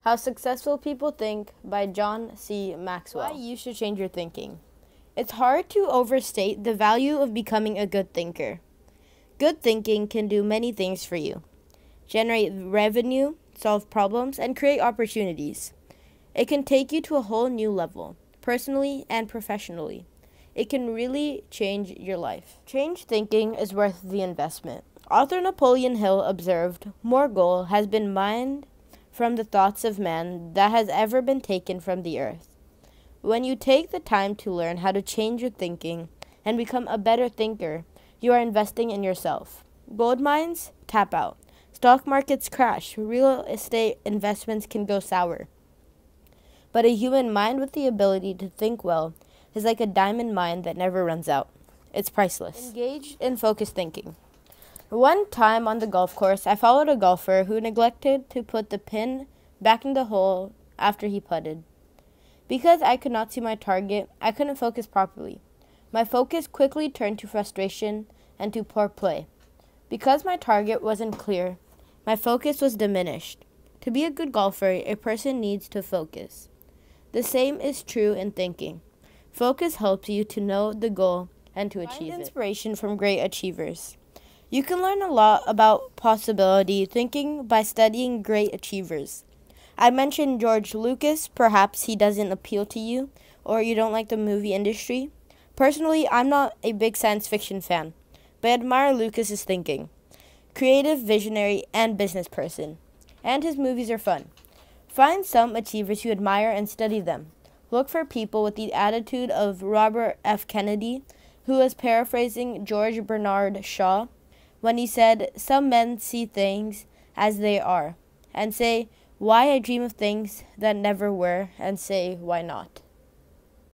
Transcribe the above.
How Successful People Think by John C. Maxwell. Why you should change your thinking. It's hard to overstate the value of becoming a good thinker. Good thinking can do many things for you. Generate revenue, solve problems, and create opportunities. It can take you to a whole new level, personally and professionally. It can really change your life. Change thinking is worth the investment. Author Napoleon Hill observed, "More gold has been mined from the thoughts of man that has ever been taken from the earth." When you take the time to learn how to change your thinking and become a better thinker, you are investing in yourself. Gold mines tap out. Stock markets crash. Real estate investments can go sour. But a human mind with the ability to think well is like a diamond mine that never runs out. It's priceless. Engage in focused thinking. One time on the golf course, I followed a golfer who neglected to put the pin back in the hole after he putted. Because I could not see my target, I couldn't focus properly. My focus quickly turned to frustration and to poor play. Because my target wasn't clear, my focus was diminished. To be a good golfer, a person needs to focus. The same is true in thinking. Focus helps you to know the goal and to achieve it. Find inspiration from great achievers. You can learn a lot about possibility thinking by studying great achievers. I mentioned George Lucas. Perhaps he doesn't appeal to you, or you don't like the movie industry. Personally, I'm not a big science fiction fan, but I admire Lucas's thinking. Creative, visionary, and business person. And his movies are fun. Find some achievers you admire and study them. Look for people with the attitude of Robert F. Kennedy, who was paraphrasing George Bernard Shaw when he said, "Some men see things as they are, and say, 'Why I dream of things that never were,' and say, 'Why not?'"